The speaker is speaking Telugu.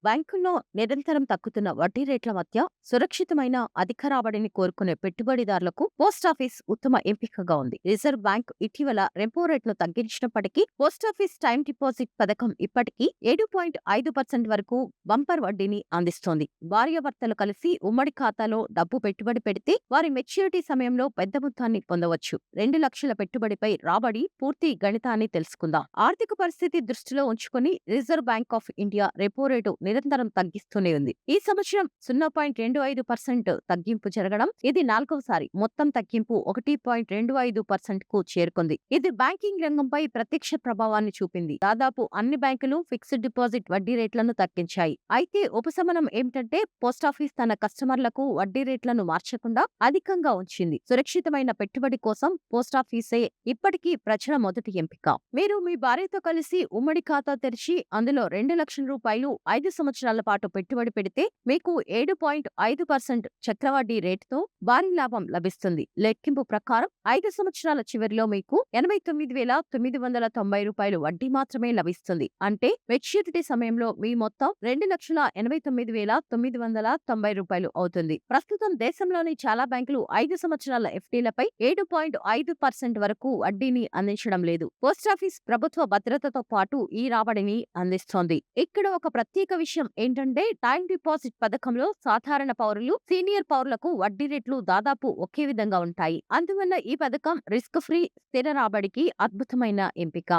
బ్యాంకుల్లో నిరంతరం తగ్గుతున్న వడ్డీ రేట్ల మధ్య సురక్షితమైన అధిక రాబడిని కోరుకునే పెట్టుబడిదారులకు పోస్టాఫీస్ ఉత్తమ ఎంపికగా ఉంది. రిజర్వ్ బ్యాంక్ ఇటీవల రెపో రేట్ను తగ్గించినప్పటికీ పోస్టాఫీస్ టైమ్ డిపాజిట్ పథకం ఇప్పటికీ 7.5% వరకు బంపర్ వడ్డీని అందిస్తోంది. భార్యాభర్తలు కలిసి ఉమ్మడి ఖాతాలో డబ్బు పెట్టుబడి పెడితే వారి మెచ్యూరిటీ సమయంలో పెద్ద మొత్తాన్ని పొందవచ్చు. 2 లక్షల పెట్టుబడిపై రాబడి పూర్తి గణితాన్ని తెలుసుకుందాం. ఆర్థిక పరిస్థితి దృష్టిలో ఉంచుకొని reserve bank of India repo rate నిరంతరం తగ్గిస్తూనే ఉంది. ఈ సంవత్సరం 0.25% తగ్గింపు జరగడం ఇది 4వసారి. మొత్తం తగ్గింపు 1.25% కు చేరుకుంది. ఇది బ్యాంకింగ్ రంగంపై ప్రత్యక్ష ప్రభావాన్ని చూపింది. దాదాపు అన్ని బ్యాంకులు ఫిక్స్డ్ డిపాజిట్ వడ్డీ రేట్లను తగ్గించాయి. అయితే ఉపశమనం ఏమిటంటే పోస్టాఫీస్ తన కస్టమర్లకు వడ్డీ రేట్లను మార్చకుండా అధికంగా ఉంచింది. సురక్షితమైన పెట్టుబడి కోసం పోస్టాఫీసే ఇప్పటికీ ప్రజల మొదటి ఎంపిక. మీరు మీ భార్యతో కలిసి ఉమ్మడి ఖాతా తెరిచి అందులో 2 లక్షల రూపాయలు 5 సంవత్సరాల పాటు పెట్టుబడి పెడితే మీకు 7.5% చక్రవడ్డీ రేటుతో భారీ లాభం లభిస్తుంది. లెక్కింపు ప్రకారం 5 సంవత్సరాల చివరిలో మీకు 89,990 రూపాయలు వడ్డీ మాత్రమే లభిస్తుంది. అంటే మెచ్యూరిటీ సమయంలో మీ మొత్తం 2,89,990 రూపాయలు అవుతుంది. ప్రస్తుతం దేశంలోని చాలా బ్యాంకులు 5 సంవత్సరాల ఎఫ్డీలపై 7.5% వరకు వడ్డీని అందించడం లేదు. పోస్టాఫీస్ ప్రభుత్వ భద్రతతో పాటు ఈ రాబడిని అందిస్తోంది. ఇక్కడ ఒక ప్రత్యేక విషయం ఏంటంటే టైం డిపాజిట్ పథకంలో సాధారణ పౌరులు, సీనియర్ పౌరులకు వడ్డీ రేట్లు దాదాపు ఒకే విధంగా ఉంటాయి. అందువల్ల ఈ పథకం రిస్క్ ఫ్రీ స్థిర రాబడికి అద్భుతమైన ఎంపిక.